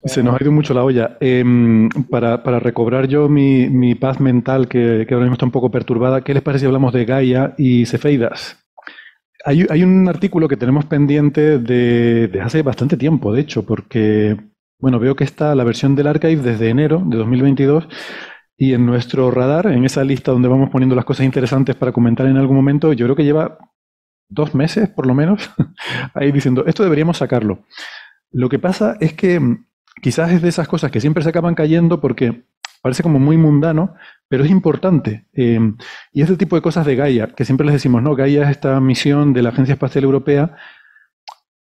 Se nos ha ido mucho la olla. Para recobrar yo mi paz mental, que ahora mismo está un poco perturbada, ¿qué les parece si hablamos de Gaia y Cefeidas? Hay un artículo que tenemos pendiente de hace bastante tiempo, de hecho, porque, bueno, veo que está la versión del archive desde enero de 2022 y en nuestro radar, en esa lista donde vamos poniendo las cosas interesantes para comentar en algún momento, yo creo que lleva 2 meses, por lo menos, ahí diciendo, esto deberíamos sacarlo. Lo que pasa es que quizás es de esas cosas que siempre se acaban cayendo porque parece como muy mundano, pero es importante. Y es el tipo de cosas de Gaia, que siempre les decimos, ¿no? Gaia es esta misión de la Agencia Espacial Europea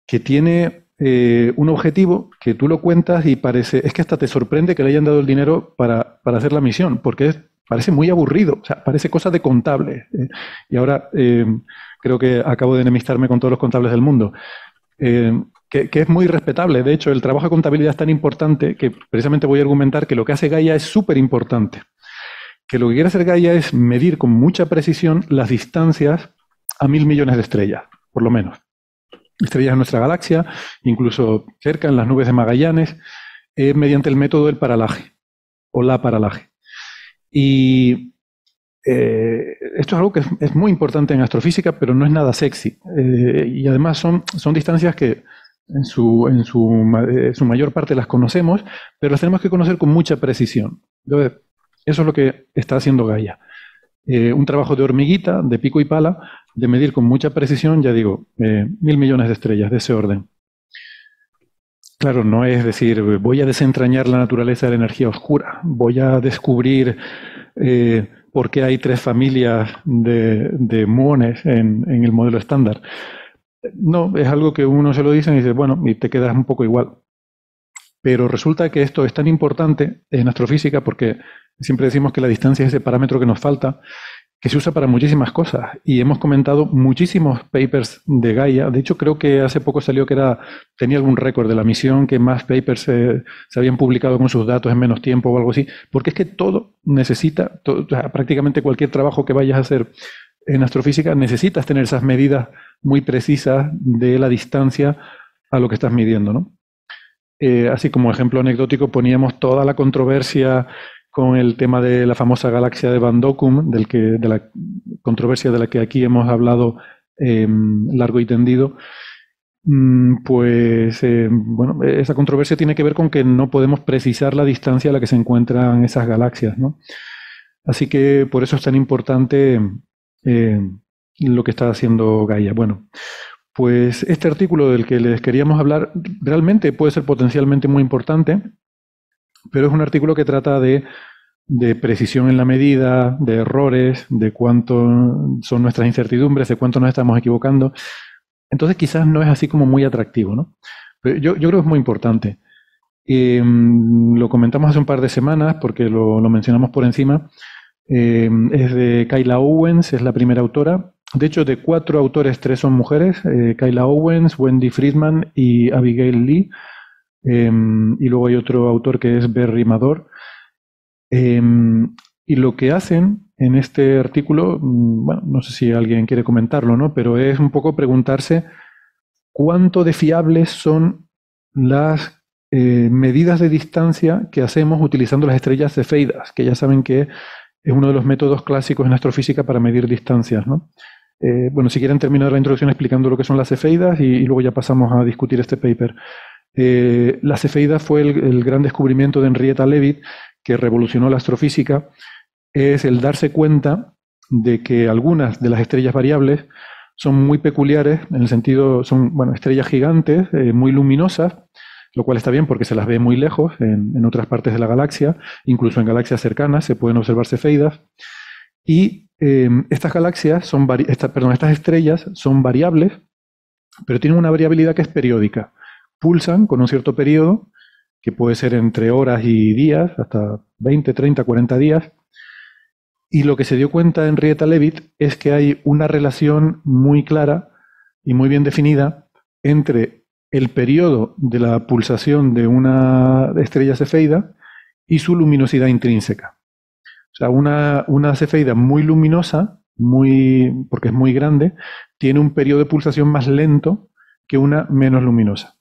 que tiene un objetivo que tú lo cuentas y parece, es que hasta te sorprende que le hayan dado el dinero para hacer la misión, porque parece muy aburrido, o sea, parece cosa de contable. Y ahora creo que acabo de enemistarme con todos los contables del mundo. Que es muy respetable. De hecho, el trabajo de contabilidad es tan importante que precisamente voy a argumentar que lo que hace Gaia es súper importante. Que lo que quiere hacer Gaia es medir con mucha precisión las distancias a 1.000 millones de estrellas, por lo menos. Estrellas en nuestra galaxia, incluso cerca en las nubes de Magallanes, mediante el método del paralaje o la paralaje. Y esto es algo que es muy importante en astrofísica, pero no es nada sexy. Y además son distancias que en su mayor parte las conocemos, pero las tenemos que conocer con mucha precisión. Entonces, eso es lo que está haciendo Gaia. Un trabajo de hormiguita, de pico y pala, de medir con mucha precisión, ya digo, 1.000 millones de estrellas de ese orden. Claro, no es decir, voy a desentrañar la naturaleza de la energía oscura, voy a descubrir por qué hay 3 familias de muones en el modelo estándar. No, es algo que uno se lo dice y dice, bueno, y te quedas un poco igual. Pero resulta que esto es tan importante en astrofísica porque siempre decimos que la distancia es ese parámetro que nos falta, que se usa para muchísimas cosas. Y hemos comentado muchísimos papers de Gaia. De hecho, creo que hace poco salió que tenía algún récord de la misión, que más papers se habían publicado con sus datos en menos tiempo o algo así. Porque es que todo necesita, o sea, prácticamente cualquier trabajo que vayas a hacer en astrofísica, necesitas tener esas medidas muy precisas de la distancia a lo que estás midiendo, ¿no? Así como ejemplo anecdótico poníamos toda la controversia con el tema de la famosa galaxia de Van Dockum, de la controversia de la que aquí hemos hablado largo y tendido. Bueno, esa controversia tiene que ver con que no podemos precisar la distancia a la que se encuentran esas galaxias, ¿no? Así que por eso es tan importante lo que está haciendo Gaia. Bueno, pues este artículo del que les queríamos hablar realmente puede ser potencialmente muy importante, pero es un artículo que trata de precisión en la medida, de errores, de cuánto son nuestras incertidumbres, de cuánto nos estamos equivocando. Entonces quizás no es así como muy atractivo, ¿no? Pero yo creo que es muy importante. Lo comentamos hace un par de semanas porque lo mencionamos por encima. Es de Kayla Owens, es la primera autora. De hecho, de 4 autores, 3 son mujeres, Kayla Owens, Wendy Friedman y Abigail Lee. Y luego hay otro autor que es Berry Mador. Y lo que hacen en este artículo, bueno, no sé si alguien quiere comentarlo, ¿no? Pero es un poco preguntarse cuánto de fiables son las medidas de distancia que hacemos utilizando las estrellas cefeidas, que ya saben que es uno de los métodos clásicos en astrofísica para medir distancias, ¿no? Bueno, si quieren terminar la introducción explicando lo que son las cefeidas y luego ya pasamos a discutir este paper. La cefeida fue el gran descubrimiento de Henrietta Leavitt que revolucionó la astrofísica, es el darse cuenta de que algunas de las estrellas variables son muy peculiares, en el sentido, son, bueno, estrellas gigantes, muy luminosas, lo cual está bien porque se las ve muy lejos, en otras partes de la galaxia, incluso en galaxias cercanas se pueden observar cefeidas, y estas galaxias estas estrellas son variables, pero tienen una variabilidad que es periódica. Pulsan con un cierto periodo, que puede ser entre horas y días, hasta 20, 30, 40 días. Y lo que se dio cuenta Henrietta Leavitt es que hay una relación muy clara y muy bien definida entre el periodo de la pulsación de una estrella cefeida y su luminosidad intrínseca. O sea, una cefeida muy luminosa, porque es muy grande, tiene un periodo de pulsación más lento que una menos luminosa.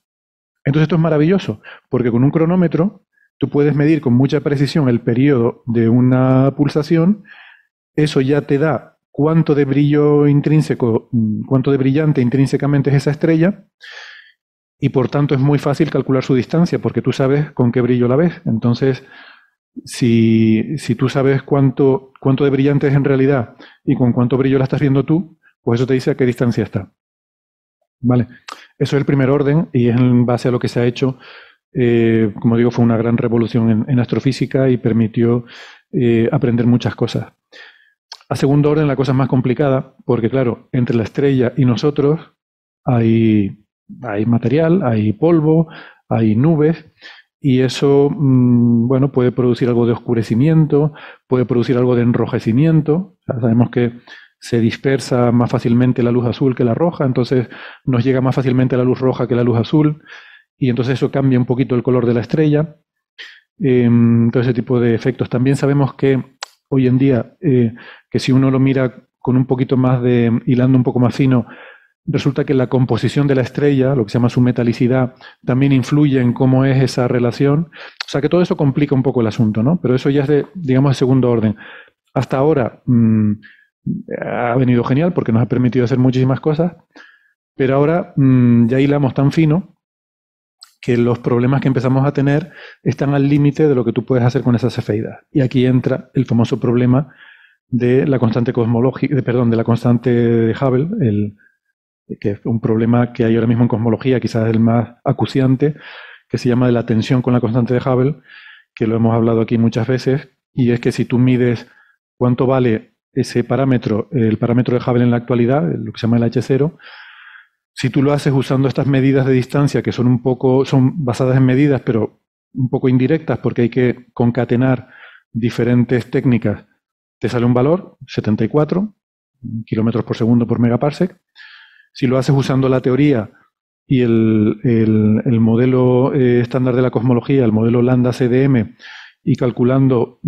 Entonces esto es maravilloso, porque con un cronómetro tú puedes medir con mucha precisión el periodo de una pulsación. Eso ya te da cuánto de brillo intrínseco, cuánto de brillante intrínsecamente es esa estrella, y por tanto es muy fácil calcular su distancia, porque tú sabes con qué brillo la ves. Entonces, si tú sabes cuánto de brillante es en realidad y con cuánto brillo la estás viendo tú, pues eso te dice a qué distancia está. ¿Vale? Eso es el primer orden y es en base a lo que se ha hecho. Como digo, fue una gran revolución en astrofísica y permitió aprender muchas cosas. A segundo orden, la cosa es más complicada, porque claro, entre la estrella y nosotros hay material, hay polvo, hay nubes, y eso, bueno, puede producir algo de oscurecimiento, puede producir algo de enrojecimiento. O sea, sabemos que se dispersa más fácilmente la luz azul que la roja, entonces nos llega más fácilmente la luz roja que la luz azul, y entonces eso cambia un poquito el color de la estrella. Todo ese tipo de efectos. También sabemos que hoy en día, que si uno lo mira con un poquito más de, hilando un poco más fino, resulta que la composición de la estrella, lo que se llama su metalicidad, también influye en cómo es esa relación. O sea que todo eso complica un poco el asunto, ¿no? Pero eso ya es de, digamos, de segundo orden. Hasta ahora ha venido genial porque nos ha permitido hacer muchísimas cosas, pero ahora ya hilamos tan fino que los problemas que empezamos a tener están al límite de lo que tú puedes hacer con esas cefeidas. Y aquí entra el famoso problema de la constante cosmológica, perdón, de la constante de Hubble, que es un problema que hay ahora mismo en cosmología, quizás el más acuciante, que se llama de la tensión con la constante de Hubble, que lo hemos hablado aquí muchas veces, y es que si tú mides cuánto vale ese parámetro, el parámetro de Hubble en la actualidad, lo que se llama el H0, si tú lo haces usando estas medidas de distancia, que son son basadas en medidas, pero un poco indirectas, porque hay que concatenar diferentes técnicas, te sale un valor, 74 kilómetros por segundo por megaparsec. Si lo haces usando la teoría y el modelo estándar de la cosmología, el modelo lambda CDM, y calculando,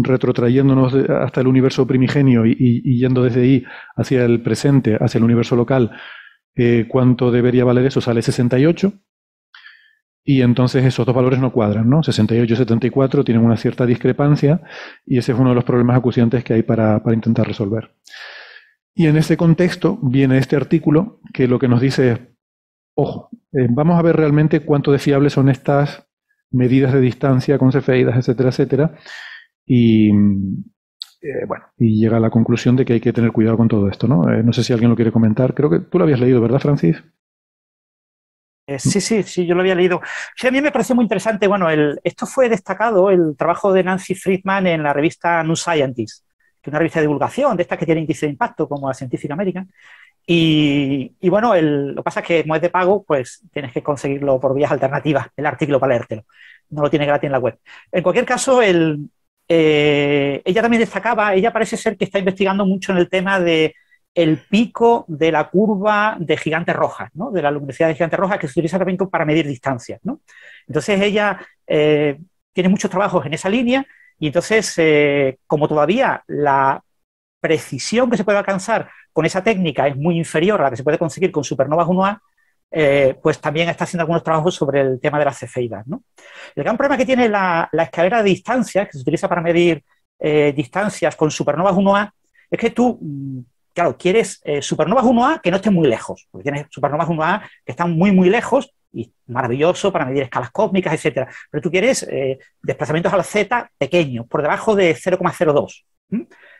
retrotrayéndonos hasta el universo primigenio y yendo desde ahí hacia el presente, hacia el universo local, ¿cuánto debería valer eso? Sale 68. Y entonces esos dos valores no cuadran, ¿no? 68 y 74 tienen una cierta discrepancia y ese es uno de los problemas acuciantes que hay para intentar resolver. Y en ese contexto viene este artículo que lo que nos dice es, ojo, vamos a ver realmente cuánto de fiables son estas medidas de distancia con cefeidas, etcétera, etcétera. Y bueno, y llega a la conclusión de que hay que tener cuidado con todo esto, ¿no? No sé si alguien lo quiere comentar. Creo que tú lo habías leído, ¿verdad, Francis? Sí, yo lo había leído. Sí, a mí me pareció muy interesante. Bueno, esto fue destacado, el trabajo de Nancy Friedman en la revista New Scientist, que es una revista de divulgación, de estas que tiene índice de impacto, como la Scientific American. Y bueno, lo que pasa es que como es de pago, pues tienes que conseguirlo por vías alternativas, el artículo para leértelo. No lo tiene gratis en la web. En cualquier caso, ella también destacaba, ella parece ser que está investigando mucho en el tema de el pico de la curva de gigantes rojas, ¿no? De la luminosidad de gigantes rojas, que se utiliza también para medir distancias, ¿no? Entonces ella tiene muchos trabajos en esa línea y entonces, como todavía la precisión que se puede alcanzar con esa técnica es muy inferior a la que se puede conseguir con supernovas 1A, pues también está haciendo algunos trabajos sobre el tema de las cefeidas, ¿no? El gran problema que tiene la escalera de distancias, que se utiliza para medir distancias con supernovas 1A, es que tú, claro, quieres supernovas 1A que no estén muy lejos, porque tienes supernovas 1A que están muy, muy lejos y maravilloso para medir escalas cósmicas, etcétera. Pero tú quieres desplazamientos a la Z pequeños, por debajo de 0,02.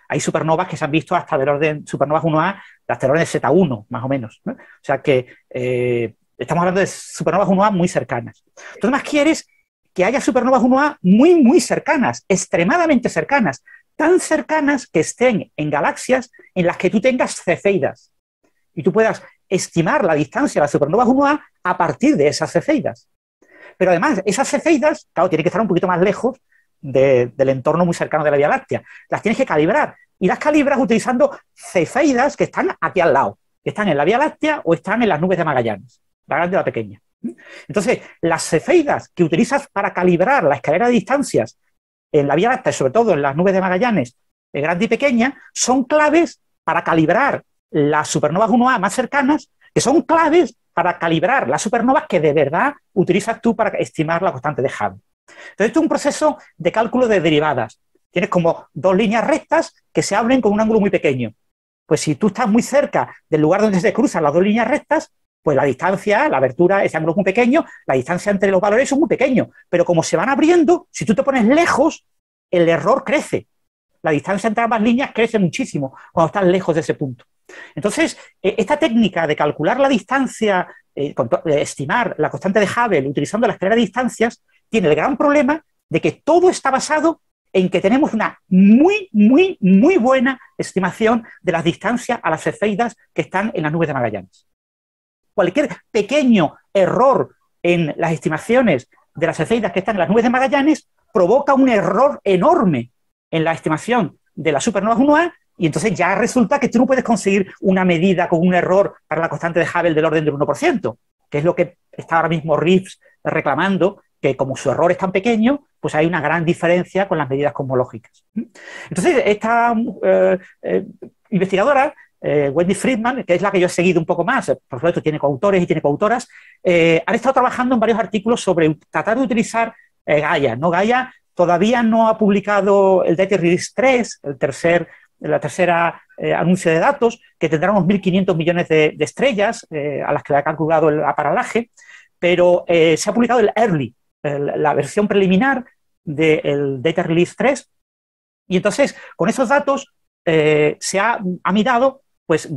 Hay supernovas que se han visto hasta del orden, supernovas 1A, hasta el orden de Z1, más o menos, ¿no? O sea que estamos hablando de supernovas 1A muy cercanas. Entonces, más quieres que haya supernovas 1A muy, muy cercanas, extremadamente cercanas, tan cercanas que estén en galaxias en las que tú tengas cefeidas y tú puedas estimar la distancia de las supernovas 1A a partir de esas cefeidas. Pero además, esas cefeidas, claro, tienen que estar un poquito más lejos del entorno muy cercano de la Vía Láctea. Las tienes que calibrar y las calibras utilizando cefeidas que están aquí al lado, que están en la Vía Láctea o están en las nubes de Magallanes, la grande o la pequeña. Entonces, las cefeidas que utilizas para calibrar la escalera de distancias en la Vía Láctea, sobre todo en las nubes de Magallanes, grande y pequeña, son claves para calibrar las supernovas 1A más cercanas, que son claves para calibrar las supernovas que de verdad utilizas tú para estimar la constante de Hubble. Entonces, esto es un proceso de cálculo de derivadas. Tienes como dos líneas rectas que se abren con un ángulo muy pequeño. Pues si tú estás muy cerca del lugar donde se cruzan las dos líneas rectas, pues la distancia, la abertura, ese ángulo es muy pequeño, la distancia entre los valores es muy pequeño. Pero como se van abriendo, si tú te pones lejos, el error crece. La distancia entre ambas líneas crece muchísimo cuando estás lejos de ese punto. Entonces, esta técnica de calcular la distancia, estimar la constante de Hubble utilizando la escalera de distancias, tiene el gran problema de que todo está basado en que tenemos una muy buena estimación de las distancias a las cefeidas que están en las nubes de Magallanes. Cualquier pequeño error en las estimaciones de las cefeidas que están en las nubes de Magallanes provoca un error enorme en la estimación de las supernovas 1A, y entonces ya resulta que tú no puedes conseguir una medida con un error para la constante de Hubble del orden del 1%, que es lo que está ahora mismo Reeves reclamando, que como su error es tan pequeño, pues hay una gran diferencia con las medidas cosmológicas. Entonces, esta investigadora, Wendy Friedman, que es la que yo he seguido un poco más, por supuesto tiene coautores y tiene coautoras, han estado trabajando en varios artículos sobre tratar de utilizar Gaia, ¿no? Gaia todavía no ha publicado el Data Release 3, la tercera anuncio de datos, que tendrá unos 1.500 millones de estrellas a las que le ha calculado el aparalaje, pero se ha publicado el Early, la versión preliminar del Data Release 3, y entonces con esos datos se ha mirado pues,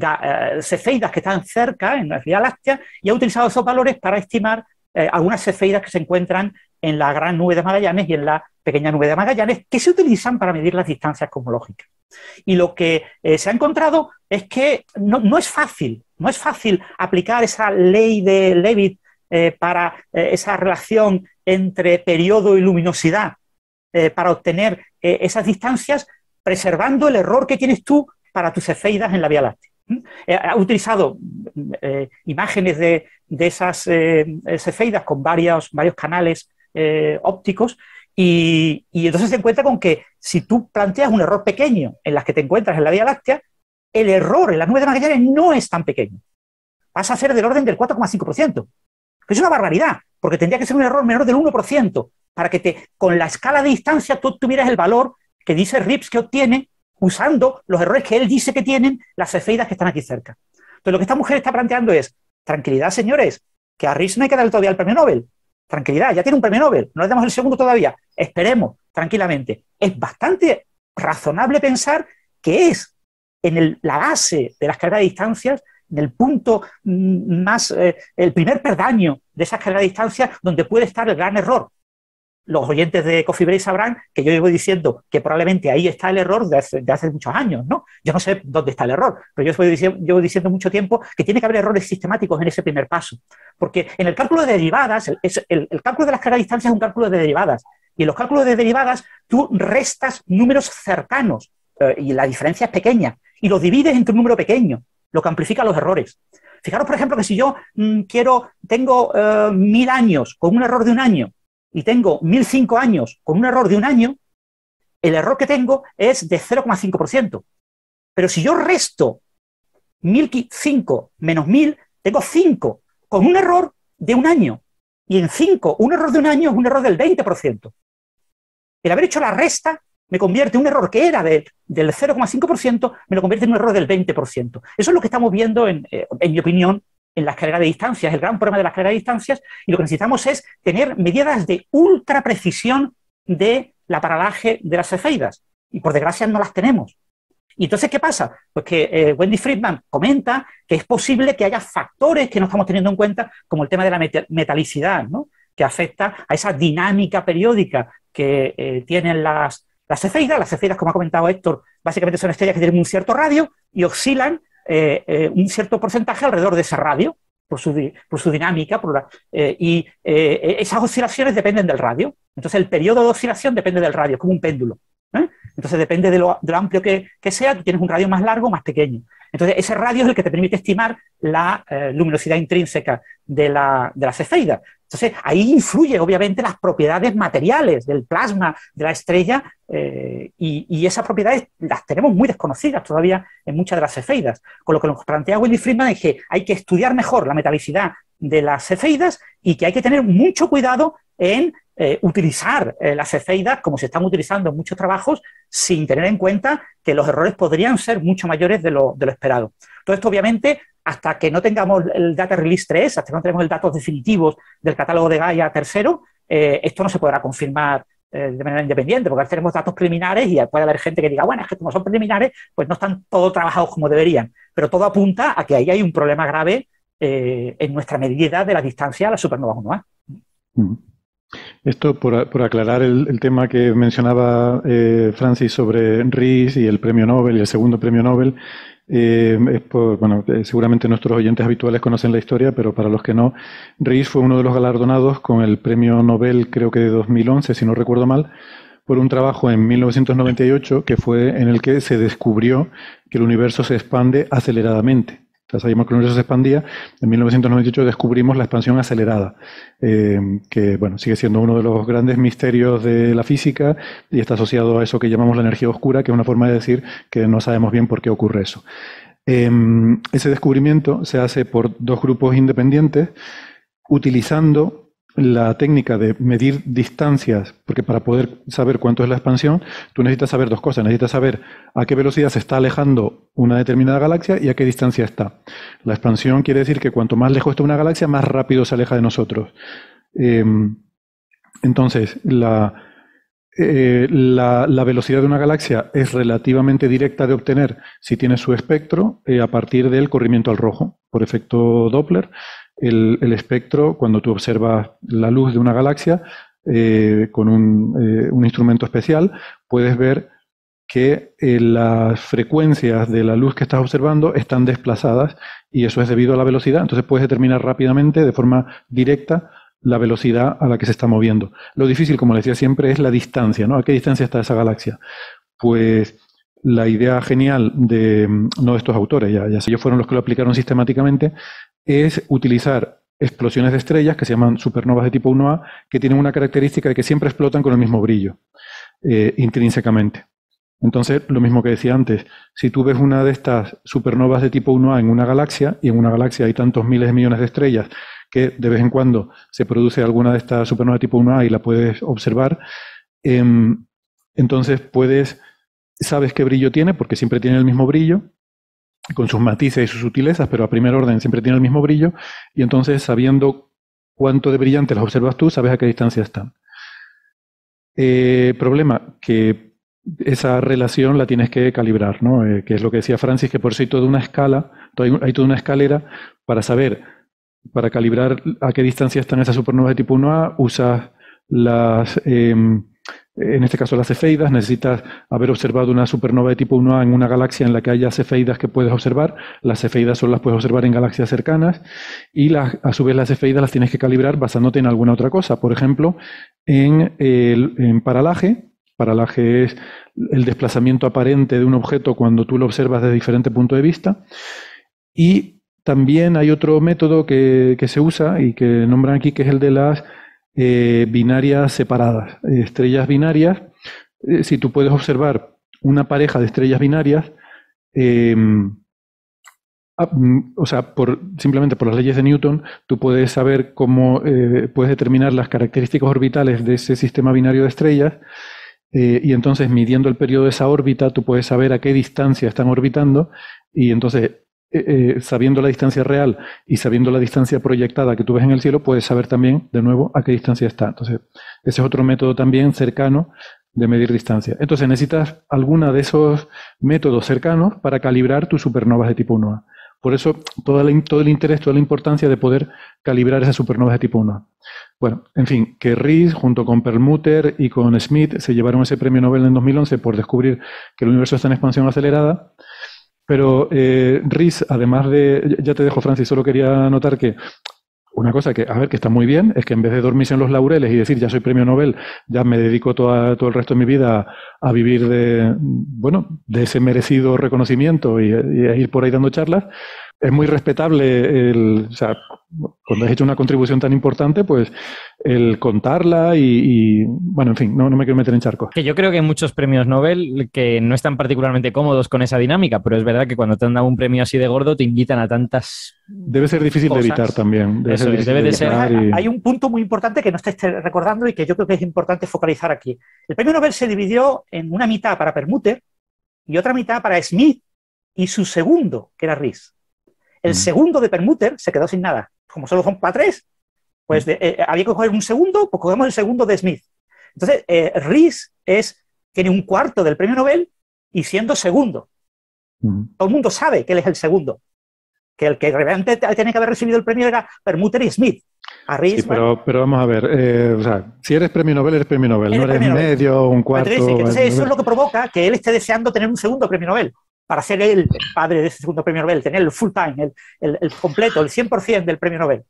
cefeidas que están cerca en la Vía Láctea y ha utilizado esos valores para estimar algunas cefeidas que se encuentran en la gran nube de Magallanes y en la pequeña nube de Magallanes, que se utilizan para medir las distancias cosmológicas. Y lo que se ha encontrado es que no es fácil aplicar esa ley de Leavitt para esa relación entre periodo y luminosidad para obtener esas distancias, preservando el error que tienes tú para tus cefeidas en la Vía Láctea. Ha utilizado imágenes de esas cefeidas con varios canales ópticos y entonces se encuentra con que si tú planteas un error pequeño en las que te encuentras en la Vía Láctea, el error en la nube de Magallanes no es tan pequeño. Pasa a ser del orden del 4,5%, que es una barbaridad, porque tendría que ser un error menor del 1% para que con la escala de distancia tú obtuvieras el valor que dice Reeves que obtiene usando los errores que él dice que tienen las cefeidas que están aquí cerca. Entonces, lo que esta mujer está planteando es, tranquilidad, señores, que a Reeves no hay que darle todavía el premio Nobel. Tranquilidad, ya tiene un premio Nobel, no le damos el segundo todavía. Esperemos, tranquilamente. Es bastante razonable pensar que es en la base de la escalera de distancias, en el punto más, el primer peldaño de esa escalera de distancias, donde puede estar el gran error. Los oyentes de Coffee Break sabrán que yo llevo diciendo que probablemente ahí está el error de hace muchos años, ¿no? Yo no sé dónde está el error, pero yo llevo diciendo mucho tiempo que tiene que haber errores sistemáticos en ese primer paso. Porque en el cálculo de derivadas, el cálculo de la escala de distancia es un cálculo de derivadas. Y en los cálculos de derivadas tú restas números cercanos y la diferencia es pequeña y los divides entre un número pequeño, lo que amplifica los errores. Fijaros, por ejemplo, que si yo tengo 1000 años con un error de un año y tengo 1005 años con un error de un año, el error que tengo es de 0,5%. Pero si yo resto 1005 menos 1000, tengo 5 con un error de un año. Y en 5, un error de un año es un error del 20%. El haber hecho la resta me convierte un error que era del 0,5%, me lo convierte en un error del 20%. Eso es lo que estamos viendo, en mi opinión, en la escalera de distancias, el gran problema de la escalera de distancias, y lo que necesitamos es tener medidas de ultra precisión de la paralaje de las cefeidas, y por desgracia no las tenemos. Y entonces, ¿qué pasa? Pues que Wendy Friedman comenta que es posible que haya factores que no estamos teniendo en cuenta, como el tema de la metalicidad, ¿no? Que afecta a esa dinámica periódica que tienen las cefeidas. Las cefeidas, como ha comentado Héctor, básicamente son estrellas que tienen un cierto radio y oscilan un cierto porcentaje alrededor de ese radio, por su dinámica, y esas oscilaciones dependen del radio. Entonces el periodo de oscilación depende del radio, es como un péndulo. Entonces depende de lo amplio que sea, tú tienes un radio más largo o más pequeño. Entonces ese radio es el que te permite estimar la luminosidad intrínseca de la cefeida. Entonces ahí influye obviamente las propiedades materiales del plasma de la estrella y esas propiedades las tenemos muy desconocidas todavía en muchas de las cefeidas. Con lo que nos plantea Wendy Friedman es que hay que estudiar mejor la metalicidad de las cefeidas y que hay que tener mucho cuidado en utilizar las cefeidas como se están utilizando en muchos trabajos sin tener en cuenta que los errores podrían ser mucho mayores de lo esperado. Todo esto, obviamente, hasta que no tengamos el Data Release 3, hasta que no tenemos el datos definitivos del catálogo de Gaia tercero, esto no se podrá confirmar de manera independiente, porque ahora tenemos datos preliminares y puede haber gente que diga, bueno, es que como son preliminares, pues no están todos trabajados como deberían. Pero todo apunta a que ahí hay un problema grave en nuestra medida de la distancia a las supernovas 1A. Esto por aclarar el tema que mencionaba Francis sobre Rees y el premio Nobel y el segundo premio Nobel. Seguramente nuestros oyentes habituales conocen la historia, pero para los que no, Rees fue uno de los galardonados con el premio Nobel, creo que de 2011, si no recuerdo mal, por un trabajo en 1998 que fue en el que se descubrió que el universo se expande aceleradamente. O sea, sabíamos que el universo se expandía. En 1998 descubrimos la expansión acelerada, que bueno, sigue siendo uno de los grandes misterios de la física y está asociado a eso que llamamos la energía oscura, que es una forma de decir que no sabemos bien por qué ocurre eso. Ese descubrimiento se hace por dos grupos independientes utilizando la técnica de medir distancias, porque para poder saber cuánto es la expansión, tú necesitas saber dos cosas. Necesitas saber a qué velocidad se está alejando una determinada galaxia y a qué distancia está. La expansión quiere decir que cuanto más lejos está una galaxia, más rápido se aleja de nosotros. Entonces, la velocidad de una galaxia es relativamente directa de obtener si tiene su espectro a partir del corrimiento al rojo, por efecto Doppler. El espectro, cuando tú observas la luz de una galaxia con un instrumento especial, puedes ver que las frecuencias de la luz que estás observando están desplazadas y eso es debido a la velocidad. Entonces puedes determinar rápidamente, de forma directa, la velocidad a la que se está moviendo. Lo difícil, como les decía siempre, es la distancia, ¿no? ¿A qué distancia está esa galaxia? Pues la idea genial de no de estos autores, ya ellos fueron los que lo aplicaron sistemáticamente, es utilizar explosiones de estrellas que se llaman supernovas de tipo 1A, que tienen una característica de que siempre explotan con el mismo brillo, intrínsecamente. Entonces, lo mismo que decía antes, si tú ves una de estas supernovas de tipo 1A en una galaxia, y en una galaxia hay tantos miles de millones de estrellas, que de vez en cuando se produce alguna de estas supernovas de tipo 1A y la puedes observar, entonces sabes qué brillo tiene, porque siempre tiene el mismo brillo, con sus matices y sus sutilezas, pero a primer orden siempre tiene el mismo brillo, y entonces sabiendo cuánto de brillante las observas tú, sabes a qué distancia están. Problema, que esa relación la tienes que calibrar, ¿no? Que es lo que decía Francis, que por eso hay toda una escala, hay toda una escalera para saber, para calibrar a qué distancia están esas supernovas de tipo 1A, usas en este caso las cefeidas, necesitas haber observado una supernova de tipo 1A en una galaxia en la que haya cefeidas que puedes observar. Las cefeidas solo las puedes observar en galaxias cercanas y a su vez las cefeidas las tienes que calibrar basándote en alguna otra cosa. Por ejemplo, en paralaje. Paralaje es el desplazamiento aparente de un objeto cuando tú lo observas desde diferente punto de vista. Y también hay otro método que se usa y que nombran aquí, que es el de las binarias separadas, estrellas binarias. Si tú puedes observar una pareja de estrellas binarias, o sea, simplemente por las leyes de Newton, tú puedes saber cómo puedes determinar las características orbitales de ese sistema binario de estrellas, y entonces midiendo el periodo de esa órbita, tú puedes saber a qué distancia están orbitando, y entonces sabiendo la distancia real y sabiendo la distancia proyectada que tú ves en el cielo, puedes saber también, de nuevo, a qué distancia está. Entonces, ese es otro método también cercano de medir distancia. Entonces, necesitas alguna de esos métodos cercanos para calibrar tus supernovas de tipo 1A. Por eso, todo el interés, toda la importancia de poder calibrar esas supernovas de tipo 1A. Bueno, en fin, que Rees, junto con Perlmutter y con Schmidt, se llevaron ese premio Nobel en 2011 por descubrir que el universo está en expansión acelerada. Pero Rees, además de, ya te dejo, Francis, solo quería anotar que una cosa que, a ver, que está muy bien, es que en vez de dormirse en los laureles y decir, ya soy premio Nobel, ya me dedico todo el resto de mi vida a vivir de ese merecido reconocimiento y a ir por ahí dando charlas, es muy respetable o sea, cuando has hecho una contribución tan importante, pues el contarla bueno, en fin, no me quiero meter en charcos. Que yo creo que hay muchos premios Nobel que no están particularmente cómodos con esa dinámica, pero es verdad que cuando te han dado un premio así de gordo te invitan a tantas Debe ser difícil cosas. de evitar también. Debe de ser. Hay un punto muy importante que no estáis recordando y que yo creo que es importante focalizar aquí. El premio Nobel se dividió en una mitad para Perlmutter y otra mitad para Smith y su segundo, que era Riis. El segundo de Perlmutter se quedó sin nada. Como solo son para 3, pues había que coger un segundo, pues cogemos el segundo de Smith. Entonces, Riis tiene un cuarto del premio Nobel y siendo segundo. Todo el mundo sabe que él es el segundo. Que el que realmente tiene que haber recibido el premio era Perlmutter y Smith. A Riis, sí, pero vamos a ver, o sea, si eres premio Nobel, eres premio Nobel, no eres medio o un cuarto. Entonces, eso es lo que provoca que él esté deseando tener un segundo premio Nobel, para ser el padre de ese segundo premio Nobel, tener el full time, el completo, el 100% del premio Nobel.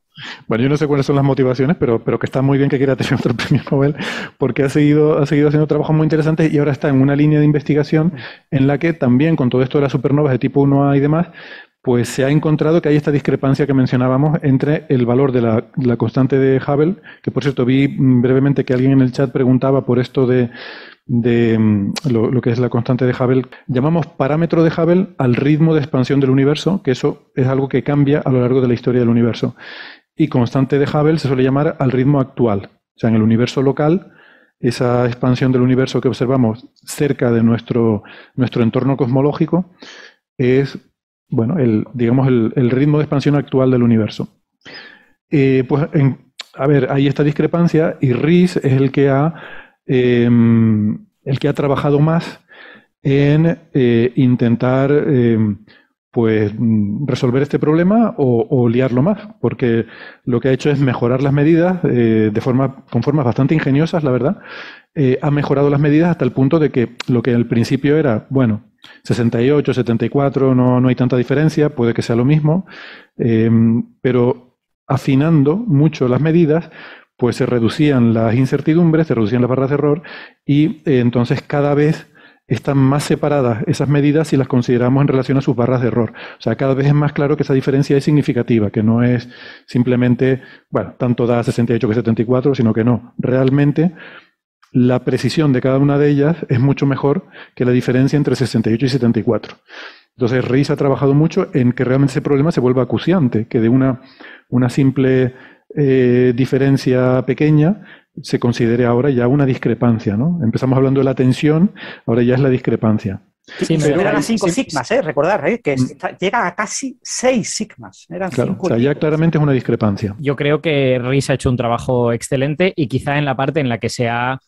Bueno, yo no sé cuáles son las motivaciones, pero que está muy bien que quiera tener otro premio Nobel, porque ha seguido haciendo trabajos muy interesantes y ahora está en una línea de investigación en la que también, con todo esto de las supernovas de tipo 1A y demás, pues se ha encontrado que hay esta discrepancia que mencionábamos entre el valor de la constante de Hubble, que por cierto vi brevemente que alguien en el chat preguntaba por esto de lo que es la constante de Hubble. Llamamos parámetro de Hubble al ritmo de expansión del universo, que eso es algo que cambia a lo largo de la historia del universo. Y constante de Hubble se suele llamar al ritmo actual. O sea, en el universo local, esa expansión del universo que observamos cerca de nuestro entorno cosmológico es, bueno, digamos el ritmo de expansión actual del universo. Pues, a ver, hay esta discrepancia y Riis es el que ha trabajado más en intentar pues resolver este problema o liarlo más, porque lo que ha hecho es mejorar las medidas con formas bastante ingeniosas, la verdad. Ha mejorado las medidas hasta el punto de que lo que al principio era, bueno, 68, 74, no hay tanta diferencia, puede que sea lo mismo, pero afinando mucho las medidas, pues se reducían las incertidumbres, se reducían las barras de error y entonces cada vez están más separadas esas medidas si las consideramos en relación a sus barras de error. O sea, cada vez es más claro que esa diferencia es significativa, que no es simplemente, bueno, tanto da 68 que 74, sino que no. Realmente la precisión de cada una de ellas es mucho mejor que la diferencia entre 68 y 74. Entonces, Riis ha trabajado mucho en que realmente ese problema se vuelva acuciante, que de una simple diferencia pequeña se considere ahora ya una discrepancia, ¿no? Empezamos hablando de la tensión, ahora ya es la discrepancia. Sí, pero eran 5 sigmas, recordar, que llega a casi 6 sigmas. Eran claro, 5 o sea, ya claramente es una discrepancia. Yo creo que Riis ha hecho un trabajo excelente y quizá en la parte en la que se ha...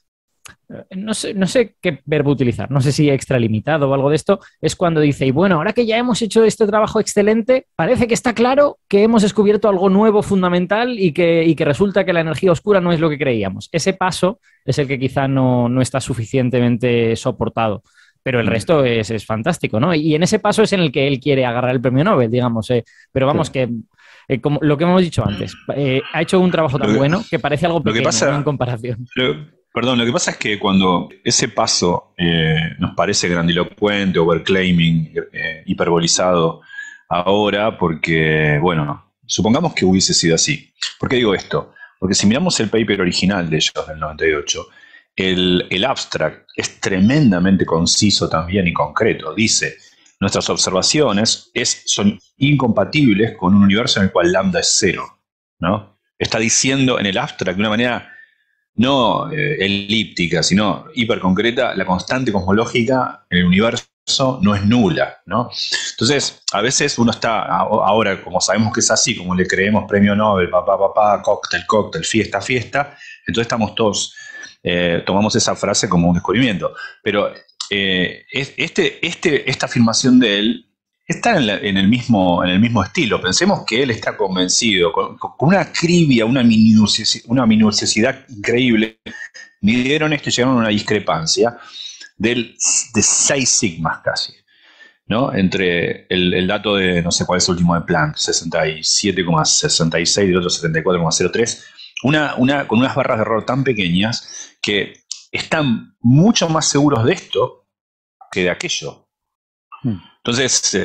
No sé qué verbo utilizar, no sé si extralimitado o algo de esto, es cuando dice, y bueno, ahora que ya hemos hecho este trabajo excelente, parece que está claro que hemos descubierto algo nuevo, fundamental, y que resulta que la energía oscura no es lo que creíamos. Ese paso es el que quizá no está suficientemente soportado, pero el resto es fantástico, ¿no? Y en ese paso es en el que él quiere agarrar el premio Nobel, digamos, pero vamos, sí, que... como lo que hemos dicho antes, ha hecho un trabajo tan bueno que parece algo pequeño, ¿no? En comparación. Perdón, lo que pasa es que cuando ese paso nos parece grandilocuente, overclaiming, hiperbolizado ahora, porque, bueno, supongamos que hubiese sido así. ¿Por qué digo esto? Porque si miramos el paper original de ellos, del 98, el abstract es tremendamente conciso también y concreto. Dice, nuestras observaciones son incompatibles con un universo en el cual lambda es 0, ¿no? Está diciendo en el abstract de una manera no elíptica, sino hiperconcreta, la constante cosmológica en el universo no es nula, ¿no? Entonces, a veces uno está, ahora como sabemos que es así, como le creemos premio Nobel, cóctel, fiesta, entonces estamos todos, tomamos esa frase como un descubrimiento. Pero esta afirmación de él está en el mismo estilo. Pensemos que él está convencido, con una acribia, una minuciosidad increíble, midieron esto y llegaron a una discrepancia de 6 sigmas casi, ¿no? Entre el dato de, no sé cuál es el último de Planck, 67,66 y el otro 74,03, con unas barras de error tan pequeñas que están mucho más seguros de esto que de aquello. Entonces,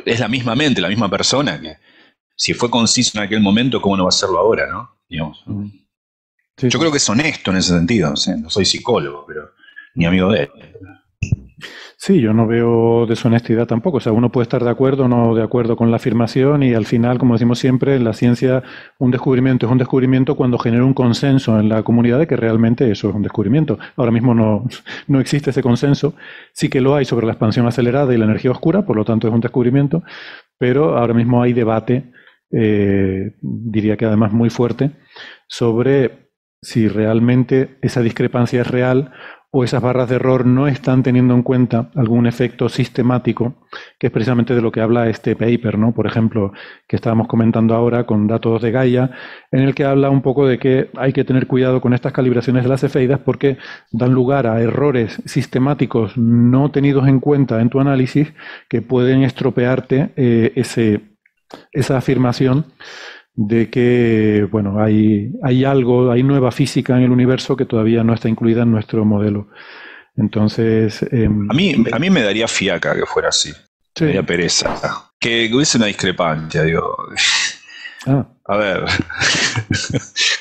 es la misma mente, la misma persona, que si fue conciso en aquel momento, ¿cómo no va a serlo ahora, no? Digamos. Sí, Yo creo que es honesto en ese sentido, no soy psicólogo, pero ni amigo de él. Sí, yo no veo deshonestidad tampoco. O sea, uno puede estar de acuerdo o no de acuerdo con la afirmación y al final, como decimos siempre, en la ciencia un descubrimiento es un descubrimiento cuando genera un consenso en la comunidad de que realmente eso es un descubrimiento. Ahora mismo no existe ese consenso. Sí que lo hay sobre la expansión acelerada y la energía oscura, por lo tanto es un descubrimiento, pero ahora mismo hay debate, diría que además muy fuerte, sobre si realmente esa discrepancia es real o esas barras de error no están teniendo en cuenta algún efecto sistemático, que es precisamente de lo que habla este paper, ¿no? Por ejemplo, que estábamos comentando ahora con datos de Gaia, en el que habla un poco de que hay que tener cuidado con estas calibraciones de las cefeidas porque dan lugar a errores sistemáticos no tenidos en cuenta en tu análisis que pueden estropearte esa afirmación de que, bueno, hay hay nueva física en el universo que todavía no está incluida en nuestro modelo. Entonces... A mí me daría fiaca que fuera así. Sí. Me daría pereza. Que hubiese una discrepancia, digo. A ver.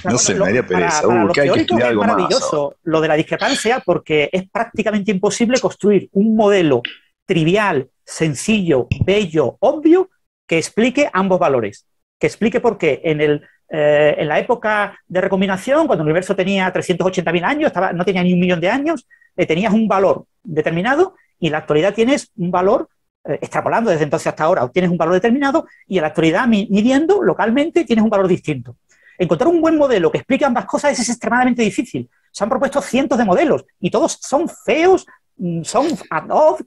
No sé, me daría pereza. Para los que hay que teóricos estudiar es algo más. maravilloso lo de la discrepancia porque es prácticamente imposible construir un modelo trivial, sencillo, bello, obvio, que explique ambos valores. Que explique por qué en la época de recombinación, cuando el universo tenía 380.000 años, no tenía ni 1.000.000 de años, tenías un valor determinado y en la actualidad tienes un valor, extrapolando desde entonces hasta ahora, obtienes un valor determinado y en la actualidad, midiendo localmente, tienes un valor distinto. Encontrar un buen modelo que explique ambas cosas es extremadamente difícil. Se han propuesto cientos de modelos y todos son feos, son ad hoc,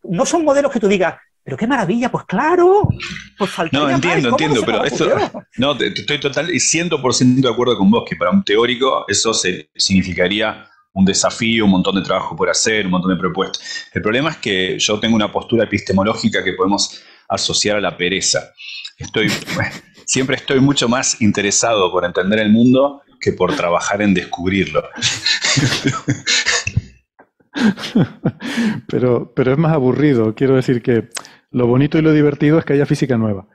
no son modelos que tú digas, pero qué maravilla, pues claro, pues faltaría No, entiendo, pero esto, no, estoy total y 100% de acuerdo con vos, que para un teórico eso significaría un desafío, un montón de trabajo por hacer, un montón de propuestas. El problema es que yo tengo una postura epistemológica que podemos asociar a la pereza. Siempre estoy mucho más interesado por entender el mundo que por trabajar en descubrirlo. Pero es más aburrido. Quiero decir que lo bonito y lo divertido es que haya física nueva.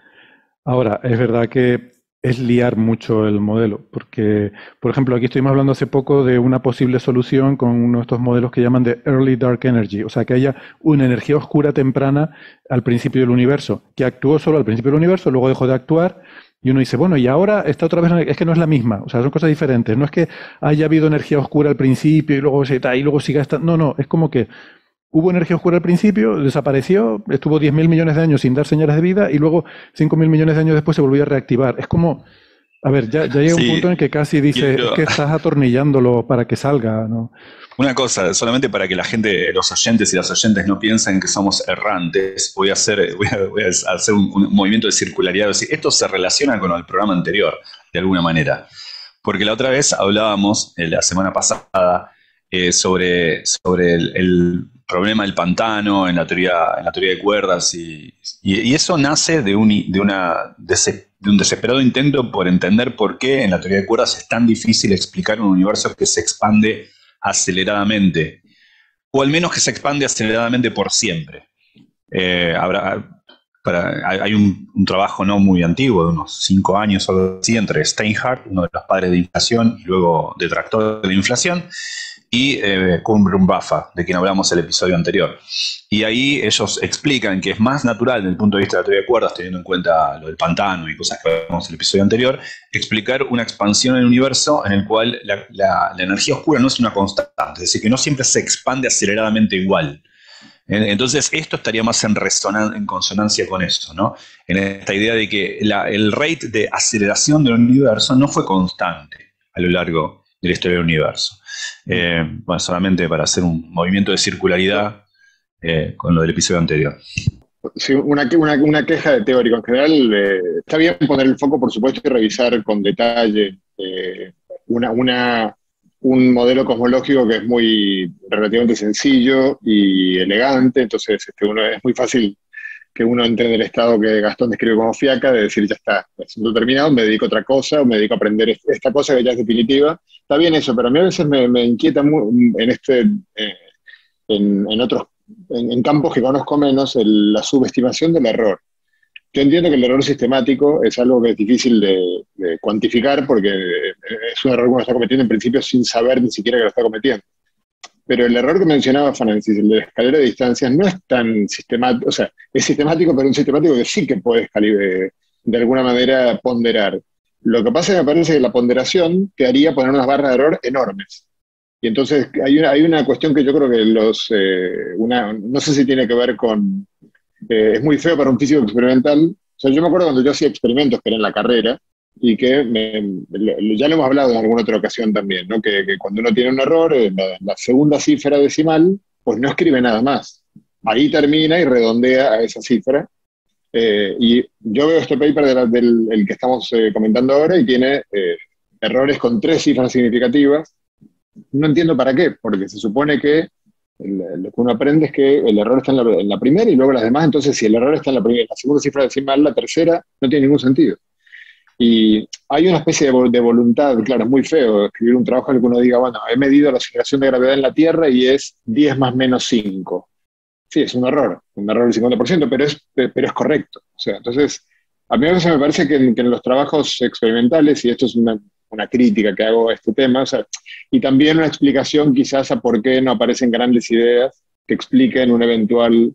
Ahora, es verdad que es liar mucho el modelo, porque, por ejemplo, aquí estuvimos hablando hace poco de una posible solución con uno de estos modelos que llaman de Early Dark Energy, o sea, que haya una energía oscura temprana al principio del universo, que actuó solo al principio del universo, luego dejó de actuar, y uno dice, bueno, y ahora está otra vez, es que no es la misma, o sea, son cosas diferentes, no es que haya habido energía oscura al principio y luego siga estando, no, es como que hubo energía oscura al principio, desapareció, estuvo 10.000 millones de años sin dar señales de vida y luego 5.000 millones de años después se volvió a reactivar. Es como, a ver, ya llega un punto en que casi dice, es que estás atornillándolo para que salga, ¿no? Una cosa, solamente para que la gente, los oyentes y las oyentes no piensen que somos errantes, voy a hacer un movimiento de circularidad. Es decir, esto se relaciona con el programa anterior, de alguna manera. Porque la otra vez hablábamos, la semana pasada, sobre el problema del pantano en la teoría de cuerdas y eso nace de un desesperado intento por entender por qué en la teoría de cuerdas es tan difícil explicar un universo que se expande aceleradamente, o al menos que se expande aceleradamente por siempre. Hay un trabajo no muy antiguo, de unos 5 años o algo así, entre Steinhardt, uno de los padres de inflación y luego detractor de la inflación, y Kuhn-Brumbacher, de quien hablamos el episodio anterior. Y ahí ellos explican que es más natural desde el punto de vista de la teoría de cuerdas, teniendo en cuenta lo del pantano y cosas que hablamos en el episodio anterior, explicar una expansión en el universo en el cual la energía oscura no es una constante, es decir, que no siempre se expande aceleradamente igual. Entonces esto estaría más en consonancia con eso, ¿no? En esta idea de que el rate de aceleración del universo no fue constante a lo largo de la historia del universo. Bueno, solamente para hacer un movimiento de circularidad con lo del episodio anterior. Sí, una queja de teórico en general. Está bien poner el foco, por supuesto, y revisar con detalle un modelo cosmológico que es relativamente sencillo y elegante, entonces es muy fácil que uno entre en el estado que Gastón describe como fiaca, de decir, ya está, asunto terminado, me dedico a otra cosa, o me dedico a aprender esta cosa que ya es definitiva. Está bien eso, pero a mí a veces me inquieta en otros en campos que conozco menos, la subestimación del error. Yo entiendo que el error sistemático es algo que es difícil de cuantificar porque es un error que uno está cometiendo en principio sin saber ni siquiera que lo está cometiendo. Pero el error que mencionaba Francis, el de la escalera de distancias, no es tan sistemático, o sea, es sistemático, pero un sistemático que sí que puedes de alguna manera ponderar. Lo que pasa es que me parece que la ponderación te haría poner unas barras de error enormes. Y entonces hay una cuestión que yo creo que no sé si tiene que ver con, es muy feo para un físico experimental. O sea, yo me acuerdo cuando yo hacía experimentos que era en la carrera, y que ya lo hemos hablado en alguna otra ocasión también, ¿no? Que cuando uno tiene un error, la segunda cifra decimal, pues no escribe nada más. Ahí termina y redondea a esa cifra. Y yo veo este paper el que estamos comentando ahora y tiene errores con 3 cifras significativas. No entiendo para qué, porque se supone que lo que uno aprende es que el error está en la primera y luego las demás. Entonces, si el error está en la segunda cifra decimal, la tercera, no tiene ningún sentido. Y hay una especie de voluntad, claro, es muy feo escribir un trabajo en el que uno diga, bueno, he medido la aceleración de gravedad en la Tierra y es 10 más menos 5. Sí, es un error del 50%, pero es correcto. O sea, entonces, a mí a veces me parece que en los trabajos experimentales, y esto es una crítica que hago a este tema, o sea, y también una explicación quizás a por qué no aparecen grandes ideas que expliquen un eventual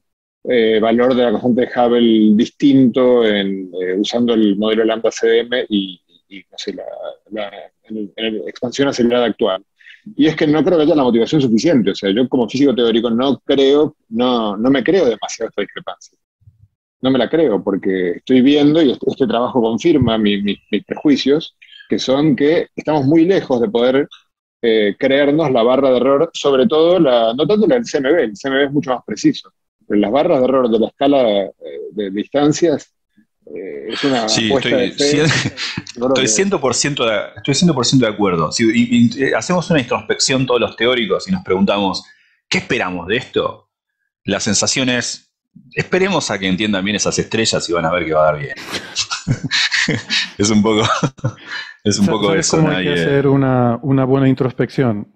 valor de la constante de Hubble distinto usando el modelo lambda CDM y no sé, en la expansión acelerada actual. Y es que no creo que haya la motivación suficiente. O sea, yo como físico teórico no me creo demasiado esta discrepancia. No me la creo porque estoy viendo, y este trabajo confirma mis prejuicios, que son que estamos muy lejos de poder creernos la barra de error, sobre todo, no tanto la del CMB, el CMB es mucho más preciso, pero las barras de error de la escala de distancias es una apuesta de fe. Estoy 100% de acuerdo. Si hacemos una introspección todos los teóricos y nos preguntamos, ¿qué esperamos de esto? La sensación es, esperemos a que entiendan bien esas estrellas y van a ver que va a dar bien. Es un poco eso. ¿Sabes cómo hay que hacer una buena introspección?